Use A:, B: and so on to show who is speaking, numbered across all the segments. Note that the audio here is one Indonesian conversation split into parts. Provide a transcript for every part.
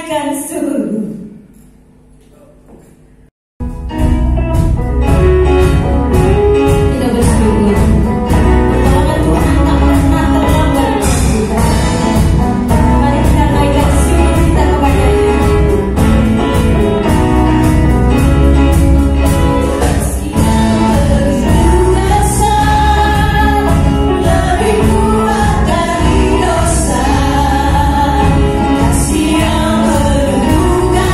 A: naikkan suhu. Kita bersyukur. Pertolongan Tuhan tak pernah terlambat untuk kita. Mari kita naikkan suhu kita kepadanya. Kasih yang berduka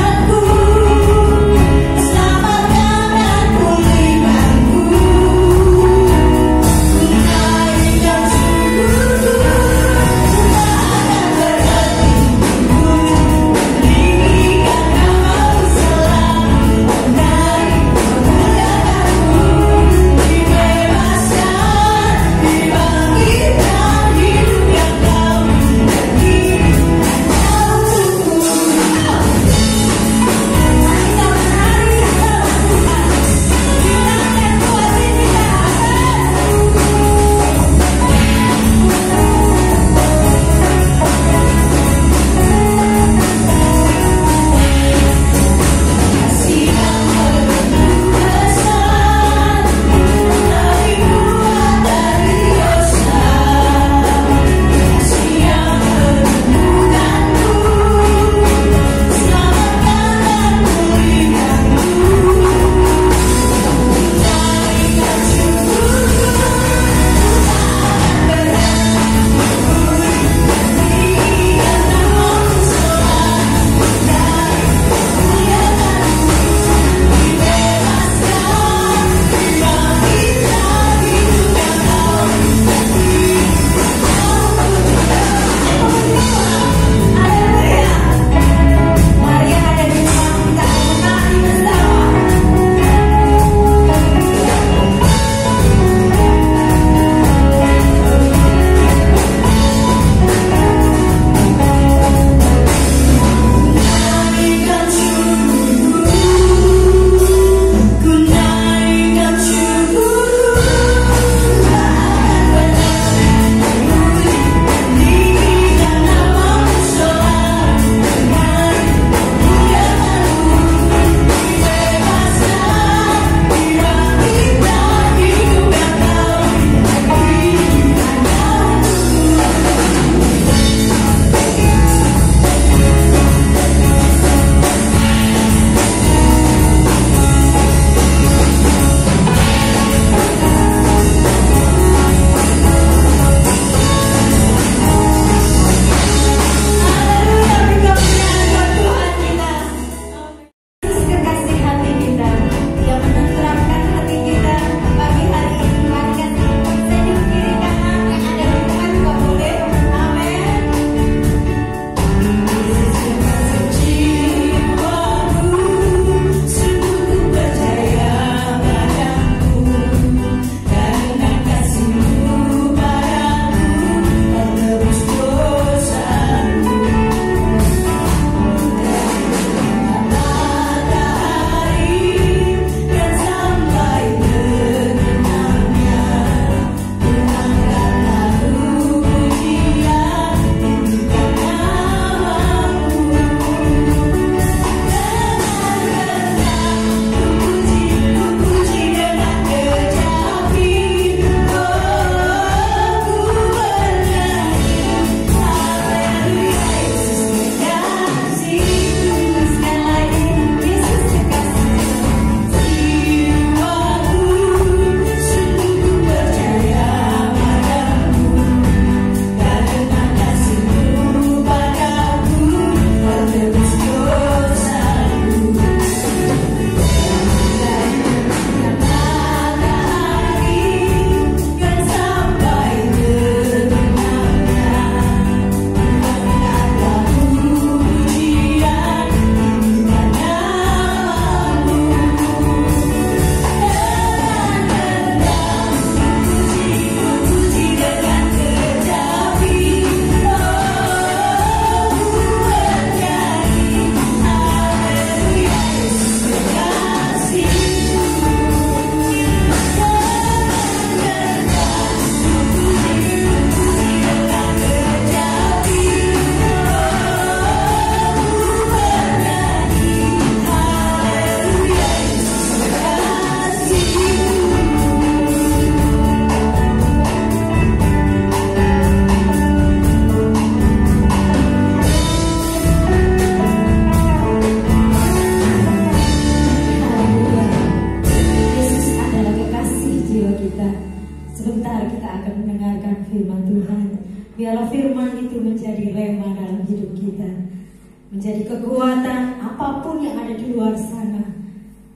A: menjadi kekuatan apapun yang ada di luar sana.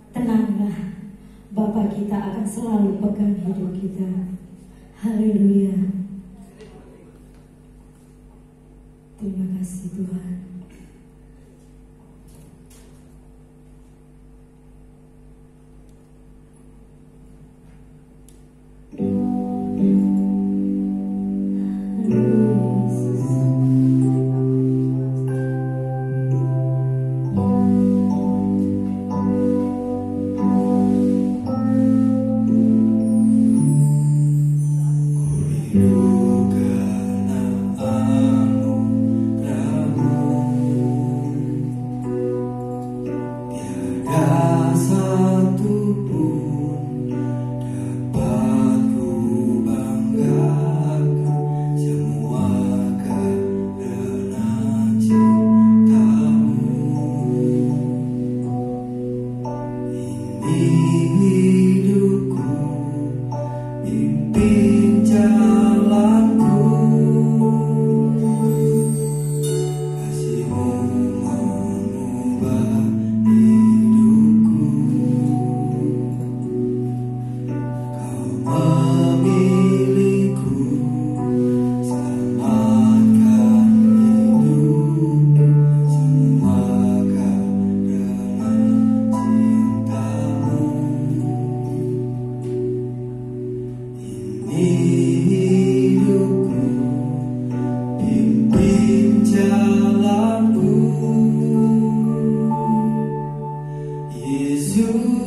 A: Tenanglah, Bapa kita akan selalu pegang hidup kita. Haleluya. Terima kasih Tuhan.
B: Yesus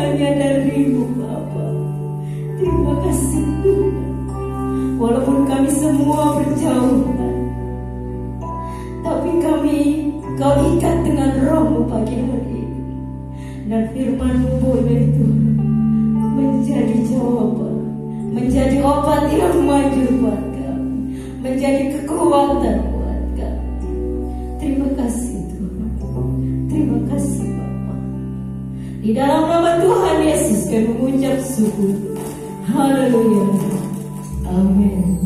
A: hanya dari-Mu Bapa. Terima kasih Tuhan. Walaupun kami semua berjauhan, tapi Kau ikat dengan Roh-Mu pagi hari ini. Dan firman-Mu boleh Tuhan menjadi jawaban, menjadi obat yang maju buat kami, menjadi kekuatan buat kami. Terima kasih Tuhan. Terima kasih Bapa. Di dalam nama Tuhan Yesus kami mengucap syukur. Haleluya. Amin.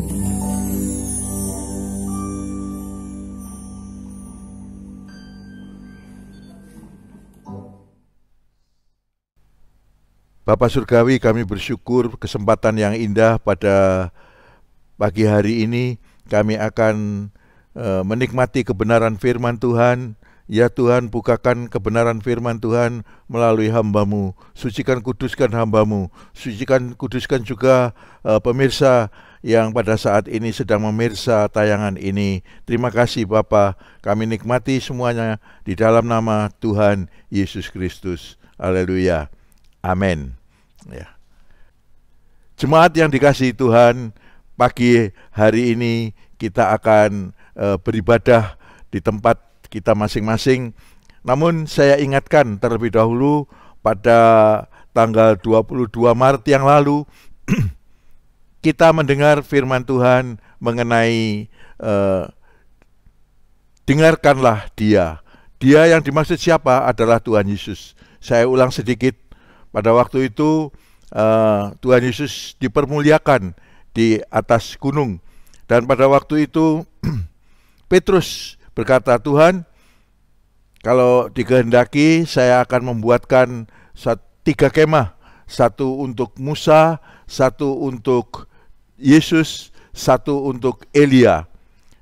B: Bapa Surgawi, kami bersyukur kesempatan yang indah pada pagi hari ini. Kami akan menikmati kebenaran firman Tuhan. Ya Tuhan, bukakan kebenaran firman Tuhan melalui hamba-Mu. Sucikan, kuduskan hamba-Mu. Sucikan, kuduskan juga pemirsa yang pada saat ini sedang memirsa tayangan ini. Terima kasih Bapa, kami nikmati semuanya di dalam nama Tuhan Yesus Kristus. Haleluya. Amin. Ya. Jemaat yang dikasihi Tuhan, pagi hari ini kita akan beribadah di tempat kita masing-masing. Namun saya ingatkan terlebih dahulu pada tanggal 22 Maret yang lalu kita mendengar firman Tuhan mengenai dengarkanlah Dia. Dia yang dimaksud siapa adalah Tuhan Yesus. Saya ulang sedikit. Pada waktu itu Tuhan Yesus dipermuliakan di atas gunung. Dan pada waktu itu Petrus berkata, Tuhan, kalau dikehendaki saya akan membuatkan 3 kemah. 1 untuk Musa, 1 untuk Yesus, 1 untuk Elia.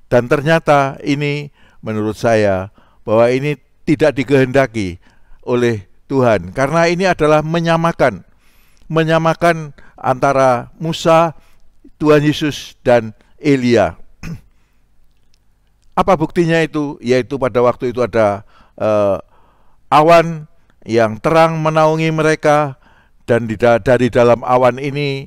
B: Dan ternyata ini menurut saya bahwa ini tidak dikehendaki oleh Tuhan, karena ini adalah menyamakan antara Musa, Tuhan Yesus, dan Elia. Apa buktinya itu? Yaitu pada waktu itu ada awan yang terang menaungi mereka, dan dari dalam awan ini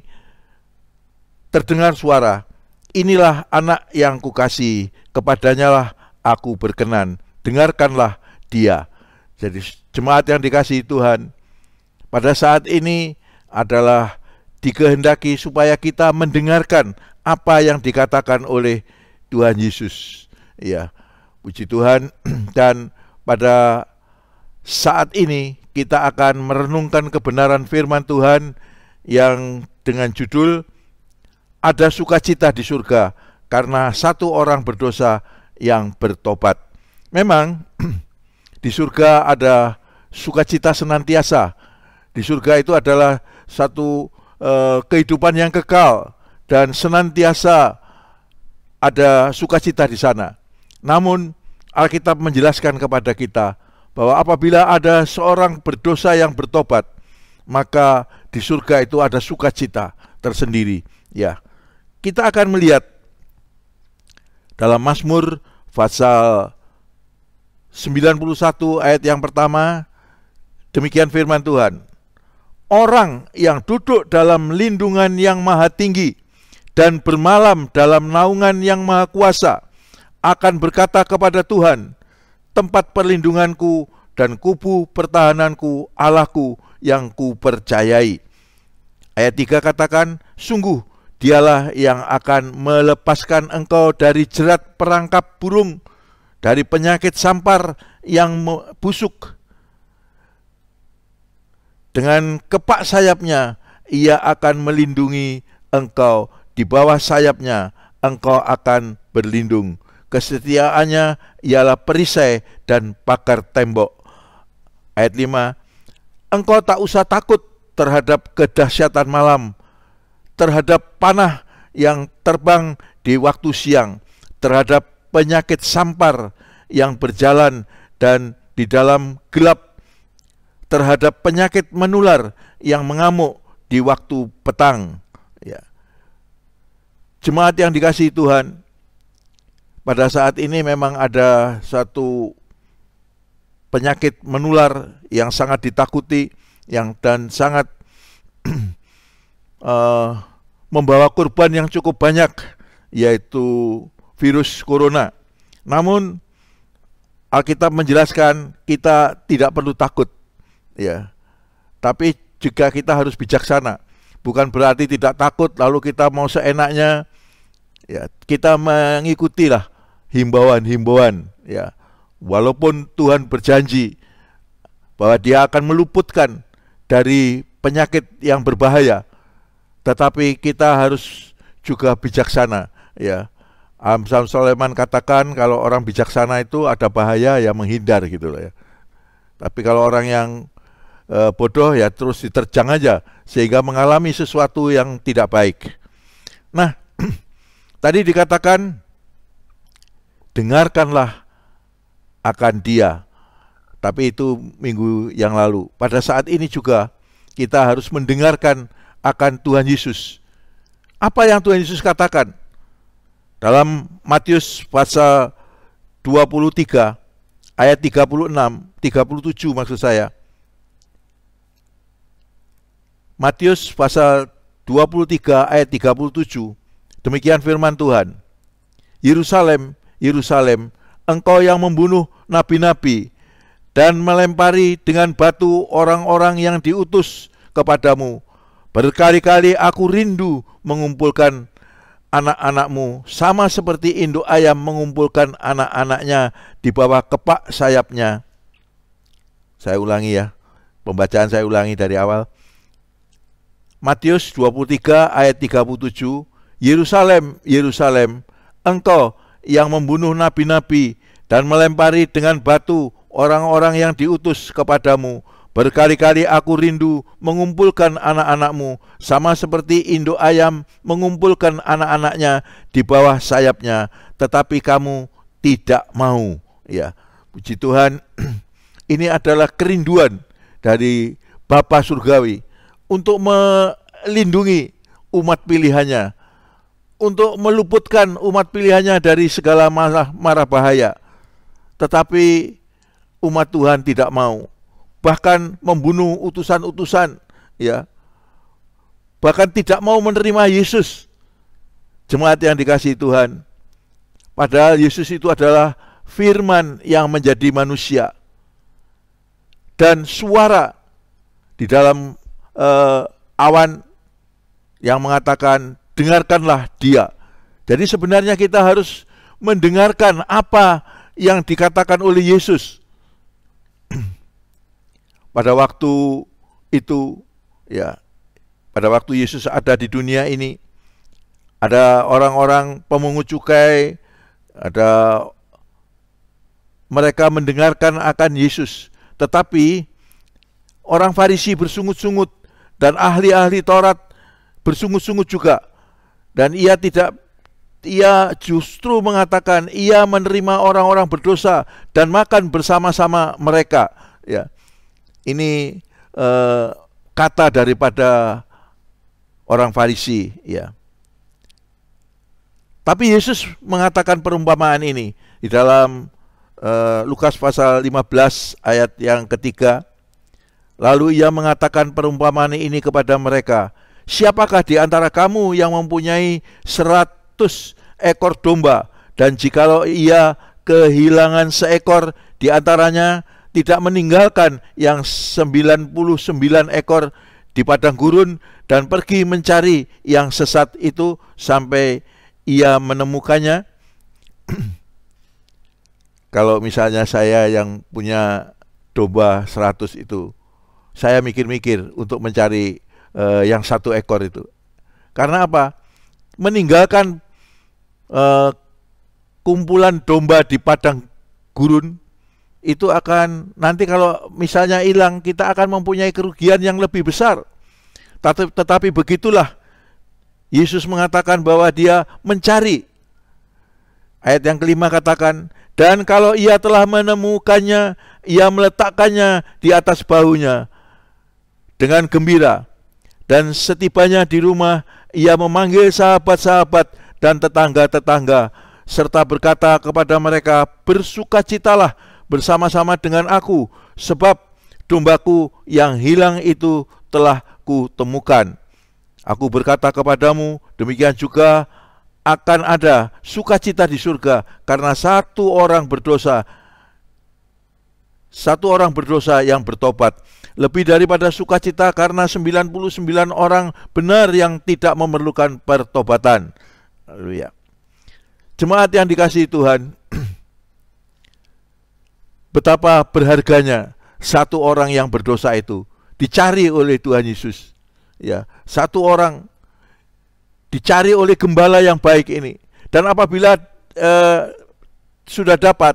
B: terdengar suara, inilah anak yang kukasihi, kepadanya lah aku berkenan, dengarkanlah dia. Jadi jemaat yang dikasihi Tuhan, pada saat ini adalah dikehendaki supaya kita mendengarkan apa yang dikatakan oleh Tuhan Yesus. Ya, puji Tuhan. Dan pada saat ini kita akan merenungkan kebenaran firman Tuhan yang dengan judul Ada Sukacita di Surga karena 1 orang berdosa yang bertobat. Memang di surga ada sukacita senantiasa. Di surga itu adalah satu kehidupan yang kekal dan senantiasa ada sukacita di sana. Namun Alkitab menjelaskan kepada kita bahwa apabila ada seorang berdosa yang bertobat, maka di surga itu ada sukacita tersendiri. Ya, kita akan melihat dalam Mazmur pasal 91 ayat yang pertama, demikian firman Tuhan. Orang yang duduk dalam lindungan yang maha tinggi dan bermalam dalam naungan yang maha kuasa akan berkata kepada Tuhan, tempat perlindunganku dan kubu pertahananku, Allahku yang kupercayai. Ayat 3 katakan, sungguh dialah yang akan melepaskan engkau dari jerat perangkap burung, dari penyakit sampar yang busuk. Dengan kepak sayapnya ia akan melindungi engkau, di bawah sayapnya engkau akan berlindung. Kesetiaannya ialah perisai dan pagar tembok. Ayat 5, engkau tak usah takut terhadap kedahsyatan malam, terhadap panah yang terbang di waktu siang, terhadap penyakit sampar yang berjalan dan di dalam gelap, terhadap penyakit menular yang mengamuk di waktu petang. Ya. Jemaat yang dikasihi Tuhan, pada saat ini memang ada satu penyakit menular yang sangat ditakuti, dan sangat membawa korban yang cukup banyak, yaitu virus corona. Namun Alkitab menjelaskan kita tidak perlu takut, ya. Tapi juga kita harus bijaksana. Bukan berarti tidak takut lalu kita mau seenaknya, ya. Kita mengikutilah himbauan-himbauan, ya. Walaupun Tuhan berjanji bahwa Dia akan meluputkan dari penyakit yang berbahaya, tetapi kita harus juga bijaksana, ya. Amsal Sulaiman katakan kalau orang bijaksana itu ada bahaya ya menghindar gitu loh, ya. Tapi kalau orang yang bodoh ya terus diterjang aja sehingga mengalami sesuatu yang tidak baik. Nah, tadi dikatakan dengarkanlah akan Dia. Tapi itu minggu yang lalu. Pada saat ini juga kita harus mendengarkan akan Tuhan Yesus. Apa yang Tuhan Yesus katakan? Dalam Matius pasal 23 ayat 36, 37 maksud saya. Matius pasal 23 ayat 37. Demikian firman Tuhan. Yerusalem, Yerusalem, engkau yang membunuh nabi-nabi dan melempari dengan batu orang-orang yang diutus kepadamu. Berkali-kali aku rindu mengumpulkan anak-anakmu, sama seperti induk ayam mengumpulkan anak-anaknya di bawah kepak sayapnya. Saya ulangi ya, pembacaan saya ulangi dari awal. Matius 23 ayat 37. Yerusalem, Yerusalem, engkau yang membunuh nabi-nabi dan melempari dengan batu orang-orang yang diutus kepadamu. Berkali-kali aku rindu mengumpulkan anak-anakmu, sama seperti induk ayam mengumpulkan anak-anaknya di bawah sayapnya, tetapi kamu tidak mau. Ya, puji Tuhan, ini adalah kerinduan dari Bapa Surgawi untuk melindungi umat pilihannya, untuk meluputkan umat pilihannya dari segala mara bahaya. Tetapi umat Tuhan tidak mau, bahkan membunuh utusan-utusan, ya. Bahkan tidak mau menerima Yesus, jemaat yang dikasihi Tuhan. Padahal Yesus itu adalah firman yang menjadi manusia. Dan suara di dalam awan yang mengatakan dengarkanlah Dia. Jadi sebenarnya kita harus mendengarkan apa yang dikatakan oleh Yesus. Pada waktu itu, ya, pada waktu Yesus ada di dunia ini, ada orang-orang pemungut cukai, ada mereka mendengarkan akan Yesus, tetapi orang Farisi bersungut-sungut dan ahli-ahli Taurat bersungut-sungut juga, dan ia justru mengatakan ia menerima orang-orang berdosa dan makan bersama-sama mereka. Ya, ini kata daripada orang Farisi, ya. Tapi Yesus mengatakan perumpamaan ini di dalam Lukas pasal 15 ayat yang ketiga. Lalu ia mengatakan perumpamaan ini kepada mereka. Siapakah di antara kamu yang mempunyai 100 ekor domba, dan jikalau ia kehilangan seekor di antaranya, tidak meninggalkan yang 99 ekor di padang gurun dan pergi mencari yang sesat itu sampai ia menemukannya? Kalau misalnya saya yang punya domba 100 itu, saya mikir-mikir untuk mencari yang 1 ekor itu. Karena apa? Meninggalkan kumpulan domba di padang gurun itu akan, nanti kalau misalnya hilang, kita akan mempunyai kerugian yang lebih besar. Tetapi begitulah Yesus mengatakan bahwa Dia mencari. Ayat yang kelima katakan, dan kalau ia telah menemukannya, ia meletakkannya di atas bahunya dengan gembira. Dan setibanya di rumah, ia memanggil sahabat-sahabat dan tetangga-tetangga, serta berkata kepada mereka, bersukacitalah bersama-sama dengan aku, sebab dombaku yang hilang itu telah kutemukan. Aku berkata kepadamu, demikian juga akan ada sukacita di surga karena satu orang berdosa yang bertobat, lebih daripada sukacita karena 99 orang benar yang tidak memerlukan pertobatan. Haleluya. Jemaat yang dikasihi Tuhan, betapa berharganya satu orang yang berdosa itu dicari oleh Tuhan Yesus. Ya, satu orang dicari oleh gembala yang baik ini. Dan apabila sudah dapat,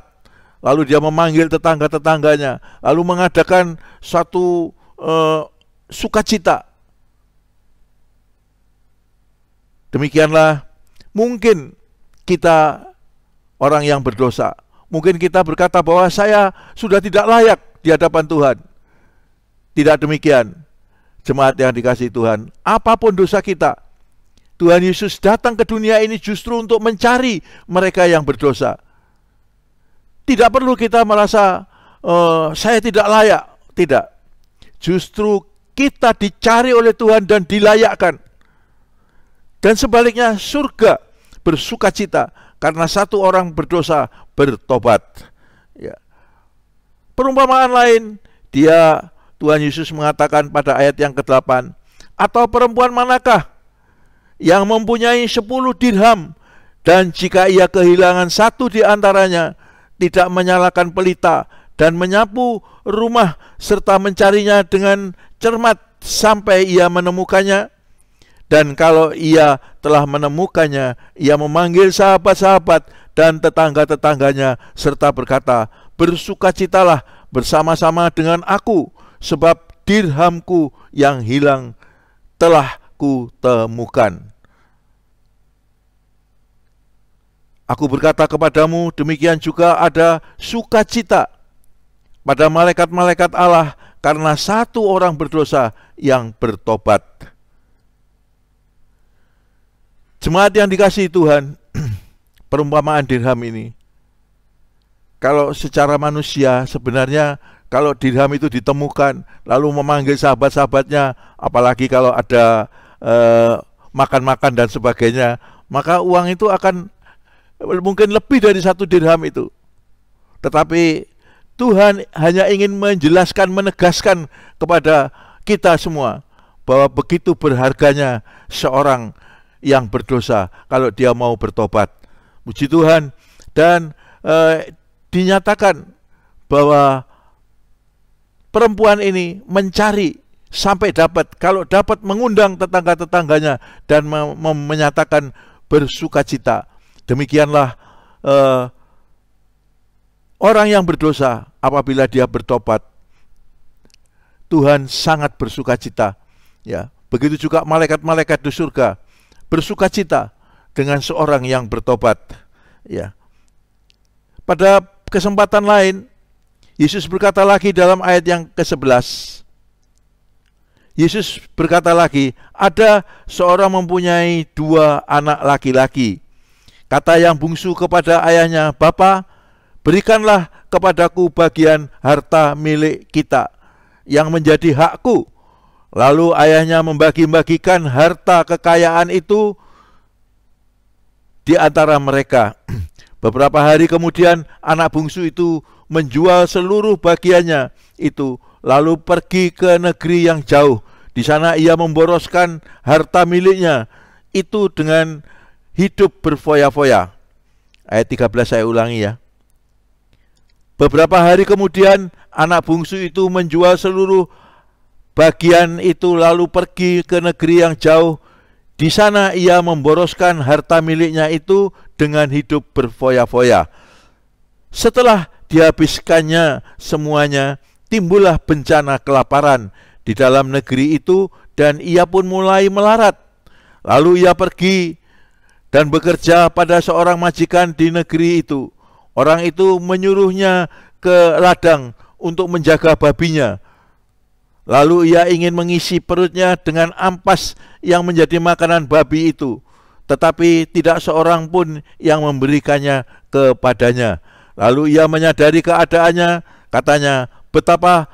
B: lalu dia memanggil tetangga-tetangganya, lalu mengadakan satu sukacita. Demikianlah mungkin kita orang yang berdosa. Mungkin kita berkata bahwa saya sudah tidak layak di hadapan Tuhan. Tidak demikian, jemaat yang dikasihi Tuhan. Apapun dosa kita, Tuhan Yesus datang ke dunia ini justru untuk mencari mereka yang berdosa. Tidak perlu kita merasa saya tidak layak. Tidak. Justru kita dicari oleh Tuhan dan dilayakkan. Dan sebaliknya surga bersukacita karena satu orang berdosa bertobat. Ya. Perumpamaan lain, Tuhan Yesus mengatakan pada ayat yang ke-8, atau perempuan manakah yang mempunyai 10 dirham, dan jika ia kehilangan satu di antaranya, tidak menyalakan pelita dan menyapu rumah serta mencarinya dengan cermat sampai ia menemukannya. Dan kalau ia telah menemukannya, ia memanggil sahabat-sahabat dan tetangga-tetangganya serta berkata, bersukacitalah bersama-sama dengan aku, sebab dirhamku yang hilang telah kutemukan. Aku berkata kepadamu, demikian juga ada sukacita pada malaikat-malaikat Allah karena satu orang berdosa yang bertobat. Jemaat yang dikasihi Tuhan, perumpamaan dirham ini, kalau secara manusia sebenarnya kalau dirham itu ditemukan lalu memanggil sahabat-sahabatnya, apalagi kalau ada makan-makan dan sebagainya, maka uang itu akan mungkin lebih dari 1 dirham itu. Tetapi Tuhan hanya ingin menjelaskan, menegaskan kepada kita semua bahwa begitu berharganya seorang yang berdosa kalau dia mau bertobat. Puji Tuhan. Dan dinyatakan bahwa perempuan ini mencari sampai dapat. Kalau dapat mengundang tetangga-tetangganya dan menyatakan bersukacita. Demikianlah orang yang berdosa apabila dia bertobat, Tuhan sangat bersukacita. Ya, begitu juga malaikat-malaikat di surga bersukacita dengan seorang yang bertobat. Ya. Pada kesempatan lain, Yesus berkata lagi dalam ayat yang ke-11. Yesus berkata lagi, ada seorang mempunyai 2 anak laki-laki. Kata yang bungsu kepada ayahnya, Bapa, berikanlah kepadaku bagian harta milik kita yang menjadi hakku. Lalu ayahnya membagi-bagikan harta kekayaan itu di antara mereka. Beberapa hari kemudian anak bungsu itu menjual seluruh bagiannya itu, lalu pergi ke negeri yang jauh. Di sana ia memboroskan harta miliknya itu dengan hidup berfoya-foya. Ayat 13 saya ulangi ya. Beberapa hari kemudian anak bungsu itu menjual seluruh bagian itu lalu pergi ke negeri yang jauh. Di sana ia memboroskan harta miliknya itu dengan hidup berfoya-foya. Setelah dihabiskannya semuanya, timbullah bencana kelaparan di dalam negeri itu dan ia pun mulai melarat. Lalu ia pergi dan bekerja pada seorang majikan di negeri itu. Orang itu menyuruhnya ke ladang untuk menjaga babinya. Lalu ia ingin mengisi perutnya dengan ampas yang menjadi makanan babi itu, tetapi tidak seorang pun yang memberikannya kepadanya. Lalu ia menyadari keadaannya, katanya, betapa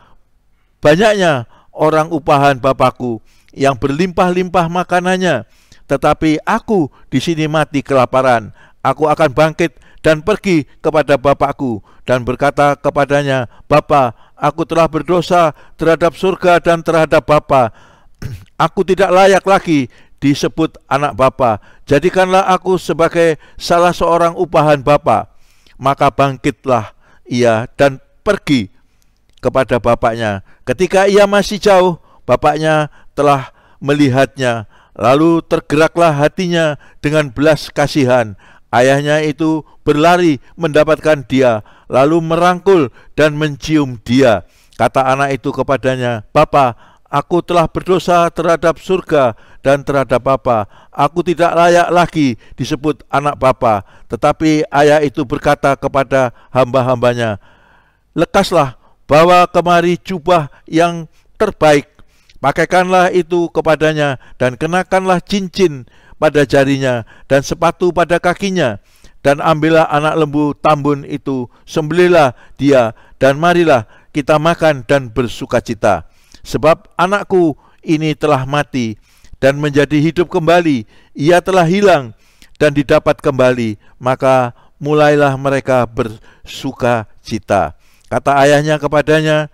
B: banyaknya orang upahan Bapakku yang berlimpah-limpah makanannya, tetapi aku di sini mati kelaparan. Aku akan bangkit dan pergi kepada Bapakku dan berkata kepadanya, Bapa, aku telah berdosa terhadap surga dan terhadap Bapa. Aku tidak layak lagi disebut anak Bapa. Jadikanlah aku sebagai salah seorang upahan Bapa. Maka bangkitlah ia dan pergi kepada bapaknya. Ketika ia masih jauh, bapaknya telah melihatnya. Lalu tergeraklah hatinya dengan belas kasihan. Ayahnya itu berlari mendapatkan dia, lalu merangkul dan mencium dia. Kata anak itu kepadanya, Bapa, aku telah berdosa terhadap surga dan terhadap Bapa. Aku tidak layak lagi disebut anak Bapa. Tetapi ayah itu berkata kepada hamba-hambanya, lekaslah, bawa kemari jubah yang terbaik, pakaikanlah itu kepadanya, dan kenakanlah cincin pada jarinya, dan sepatu pada kakinya. Dan ambillah anak lembu tambun itu, sembelihlah dia, dan marilah kita makan dan bersukacita. Sebab anakku ini telah mati dan menjadi hidup kembali, ia telah hilang dan didapat kembali. Maka mulailah mereka bersukacita. Kata ayahnya kepadanya,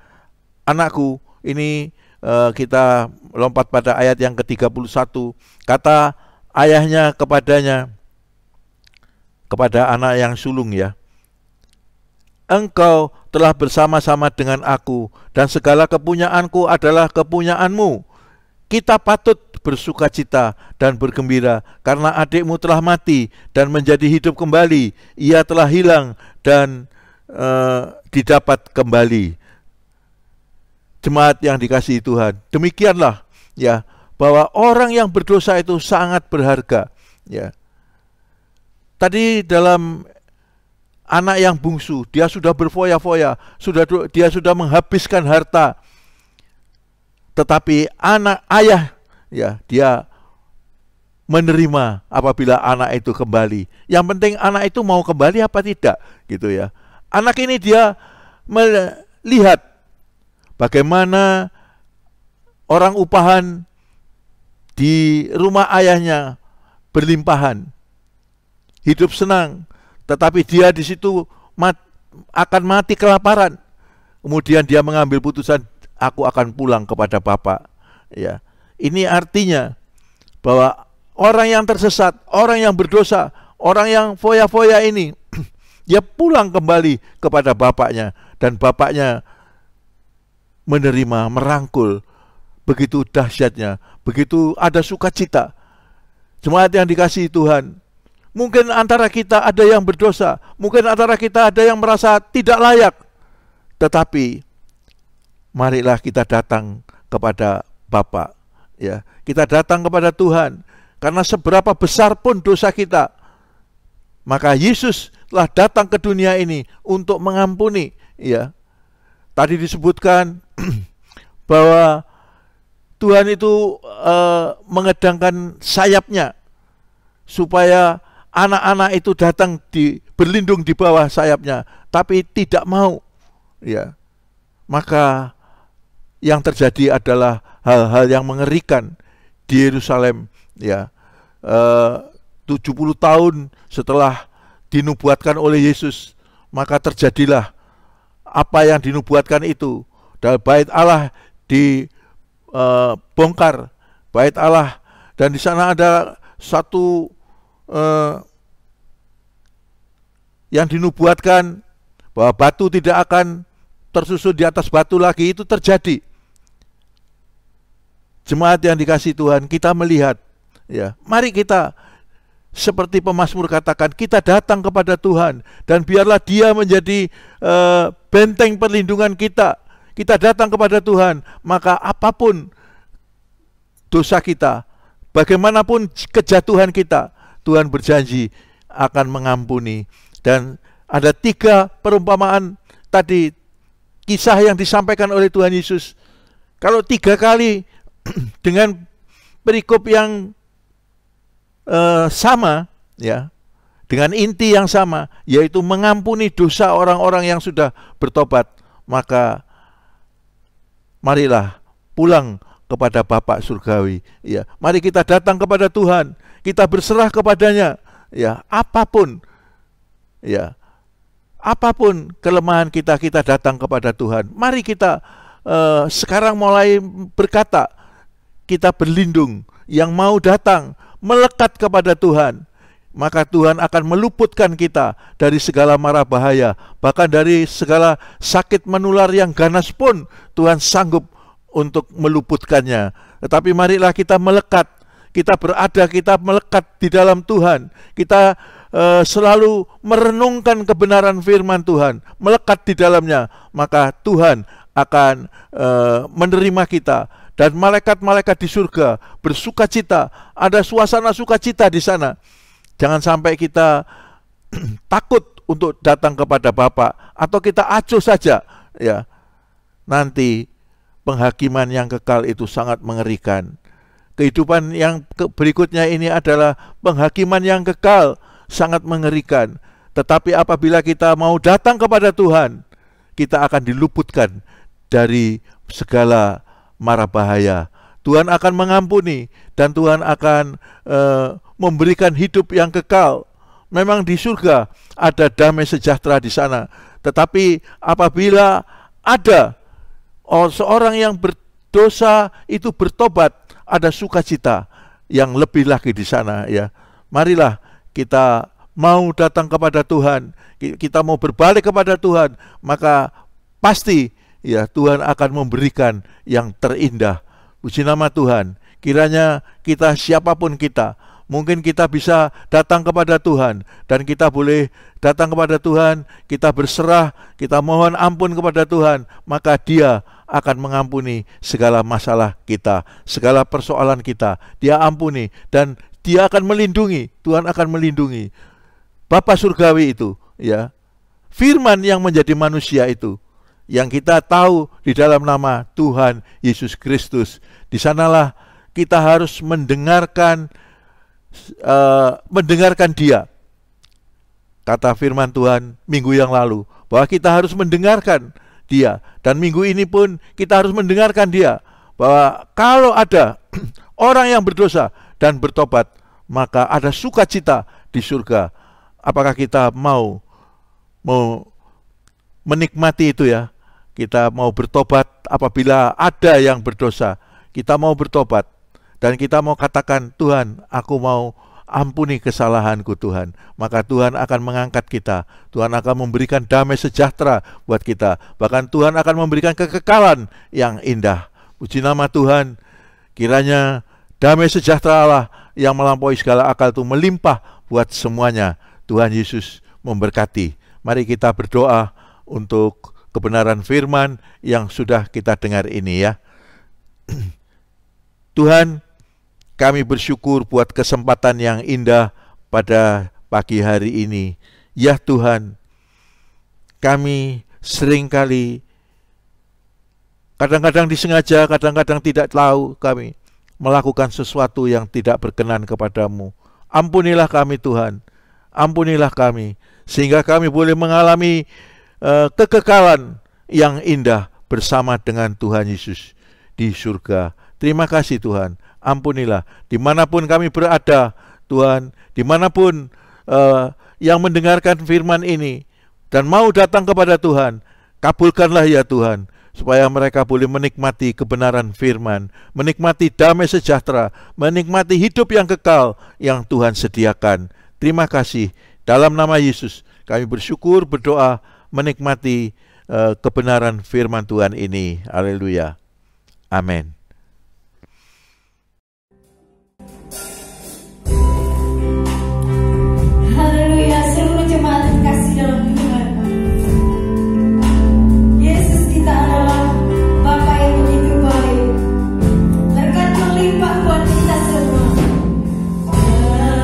B: anakku, ini kita lompat pada ayat yang ke-31. Kata ayahnya kepadanya, kepada anak yang sulung ya, engkau telah bersama-sama dengan aku, dan segala kepunyaanku adalah kepunyaanmu. Kita patut bersukacita dan bergembira, karena adikmu telah mati dan menjadi hidup kembali. Ia telah hilang dan didapat kembali. Jemaat yang dikasihi Tuhan, demikianlah ya, bahwa orang yang berdosa itu sangat berharga ya. Tadi dalam anak yang bungsu, dia sudah berfoya-foya, dia sudah menghabiskan harta. Tetapi anak ayah ya, dia menerima apabila anak itu kembali. Yang penting anak itu mau kembali apa tidak gitu ya. Anak ini dia melihat bagaimana orang upahan di rumah ayahnya berlimpahan, hidup senang, tetapi dia di situ akan mati kelaparan. Kemudian dia mengambil putusan, aku akan pulang kepada Bapa. Ya, ini artinya bahwa orang yang tersesat, orang yang berdosa, orang yang foya-foya ini, dia pulang kembali kepada bapaknya, dan bapaknya menerima, merangkul. Begitu dahsyatnya, begitu ada sukacita. Jemaat yang dikasihi Tuhan, mungkin antara kita ada yang berdosa, mungkin antara kita ada yang merasa tidak layak, tetapi marilah kita datang kepada Bapa ya. Kita datang kepada Tuhan, karena seberapa besar pun dosa kita, maka Yesus telah datang ke dunia ini untuk mengampuni ya. Tadi disebutkan bahwa Tuhan itu mengedangkan sayapnya supaya anak-anak itu datang berlindung di bawah sayapnya, tapi tidak mau ya. Maka yang terjadi adalah hal-hal yang mengerikan di Yerusalem ya. 70 tahun setelah dinubuatkan oleh Yesus, maka terjadilah apa yang dinubuatkan itu. Dan bait Allah dibongkar, bait Allah, dan di sana ada satu yang dinubuatkan bahwa batu tidak akan tersusun di atas batu lagi, itu terjadi. Jemaat yang dikasihi Tuhan, kita melihat ya, mari kita seperti pemazmur katakan, kita datang kepada Tuhan, dan biarlah Dia menjadi benteng perlindungan kita. Kita datang kepada Tuhan, maka apapun dosa kita, bagaimanapun kejatuhan kita, Tuhan berjanji akan mengampuni. Dan ada 3 perumpamaan tadi, kisah yang disampaikan oleh Tuhan Yesus. Kalau 3 kali dengan perikop yang sama ya, dengan inti yang sama, yaitu mengampuni dosa orang-orang yang sudah bertobat, maka marilah pulang kepada Bapa surgawi. Ya, mari kita datang kepada Tuhan, kita berserah kepadanya. Ya, apapun kelemahan kita, kita datang kepada Tuhan. Mari kita sekarang mulai berkata, kita berlindung, yang mau datang melekat kepada Tuhan, maka Tuhan akan meluputkan kita dari segala mara bahaya, bahkan dari segala sakit menular yang ganas pun Tuhan sanggup untuk meluputkannya. Tetapi marilah kita melekat, kita melekat di dalam Tuhan, kita selalu merenungkan kebenaran firman Tuhan, melekat di dalamnya, maka Tuhan akan menerima kita. Dan malaikat-malaikat di surga bersukacita, ada suasana sukacita di sana. Jangan sampai kita takut untuk datang kepada Bapa, atau kita acuh saja. Ya, nanti penghakiman yang kekal itu sangat mengerikan. Kehidupan yang berikutnya ini adalah penghakiman yang kekal, sangat mengerikan. Tetapi apabila kita mau datang kepada Tuhan, kita akan diluputkan dari segala mara bahaya. Tuhan akan mengampuni, dan Tuhan akan memberikan hidup yang kekal. Memang di surga ada damai sejahtera di sana. Tetapi apabila ada seorang yang berdosa itu bertobat, ada sukacita yang lebih lagi di sana. Ya, marilah kita mau datang kepada Tuhan, kita mau berbalik kepada Tuhan, maka pasti ya Tuhan akan memberikan yang terindah. Puji nama Tuhan. Kiranya kita, siapapun kita, mungkin kita bisa datang kepada Tuhan, dan kita boleh datang kepada Tuhan, kita berserah, kita mohon ampun kepada Tuhan, maka Dia akan mengampuni segala masalah kita, segala persoalan kita. Dia ampuni, dan Dia akan melindungi. Tuhan akan melindungi. Bapa surgawi itu, ya, firman yang menjadi manusia itu, yang kita tahu di dalam nama Tuhan Yesus Kristus. Di sanalah kita harus mendengarkan Dia. Kata firman Tuhan minggu yang lalu, bahwa kita harus mendengarkan Dia. Dan minggu ini pun kita harus mendengarkan Dia, bahwa kalau ada orang yang berdosa dan bertobat, maka ada sukacita di surga. Apakah kita mau menikmati itu ya? Kita mau bertobat apabila ada yang berdosa. Kita mau bertobat, dan kita mau katakan, Tuhan, aku mau ampuni kesalahanku Tuhan. Maka Tuhan akan mengangkat kita. Tuhan akan memberikan damai sejahtera buat kita. Bahkan Tuhan akan memberikan kekekalan yang indah. Puji nama Tuhan. Kiranya damai sejahtera Allah yang melampaui segala akal itu melimpah buat semuanya. Tuhan Yesus memberkati. Mari kita berdoa untuk kebenaran firman yang sudah kita dengar ini ya. Tuhan, kami bersyukur buat kesempatan yang indah pada pagi hari ini. Ya Tuhan, kami seringkali, kadang-kadang disengaja, kadang-kadang tidak tahu, kami melakukan sesuatu yang tidak berkenan kepadamu. Ampunilah kami Tuhan, ampunilah kami, sehingga kami boleh mengalami kekekalan yang indah bersama dengan Tuhan Yesus di surga. Terima kasih Tuhan, ampunilah dimanapun kami berada Tuhan, dimanapun yang mendengarkan firman ini dan mau datang kepada Tuhan, kabulkanlah ya Tuhan, supaya mereka boleh menikmati kebenaran firman, menikmati damai sejahtera, menikmati hidup yang kekal yang Tuhan sediakan. Terima kasih, dalam nama Yesus kami bersyukur, berdoa, menikmati kebenaran firman Tuhan ini. Haleluya. Amin.
A: Haleluya, seluruh jemaat terkasih dalam Tuhan. Yesus kita adalah Bapa yang begitu baik. Berkat melimpah buat kita semua. Bapa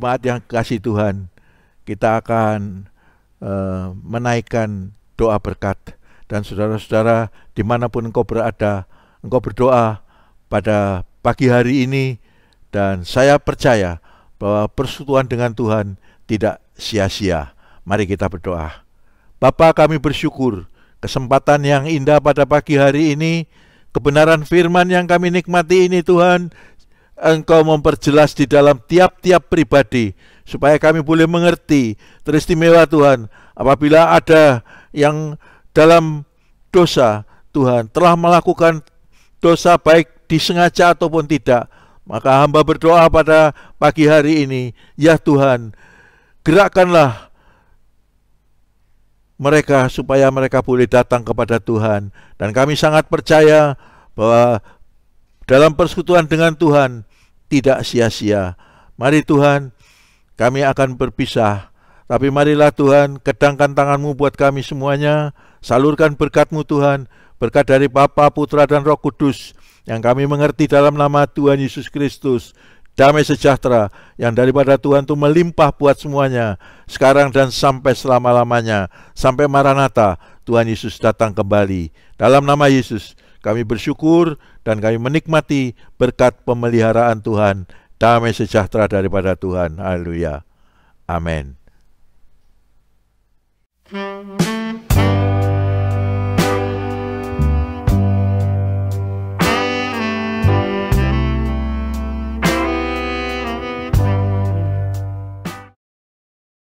B: jemaat yang kasih Tuhan, kita akan menaikkan doa berkat. Dan saudara-saudara, dimanapun engkau berada, engkau berdoa pada pagi hari ini, dan saya percaya bahwa persekutuan dengan Tuhan tidak sia-sia. Mari kita berdoa. Bapa, kami bersyukur kesempatan yang indah pada pagi hari ini, kebenaran firman yang kami nikmati ini Tuhan, Engkau memperjelas di dalam tiap-tiap pribadi, supaya kami boleh mengerti. Teristimewa Tuhan, apabila ada yang dalam dosa, Tuhan telah melakukan dosa baik disengaja ataupun tidak, maka hamba berdoa pada pagi hari ini, ya Tuhan, gerakkanlah mereka supaya mereka boleh datang kepada Tuhan. Dan kami sangat percaya bahwa dalam persekutuan dengan Tuhan tidak sia-sia. Mari Tuhan, kami akan berpisah, tapi marilah Tuhan, kedangkan tangan-Mu buat kami semuanya. Salurkan berkat-Mu Tuhan, berkat dari Bapa, Putra, dan Roh Kudus, yang kami mengerti dalam nama Tuhan Yesus Kristus. Damai sejahtera yang daripada Tuhan itu melimpah buat semuanya, sekarang dan sampai selama-lamanya, sampai Maranatha, Tuhan Yesus datang kembali. Dalam nama Yesus kami bersyukur dan kami menikmati berkat pemeliharaan Tuhan, damai sejahtera daripada Tuhan. Haleluya. Amin.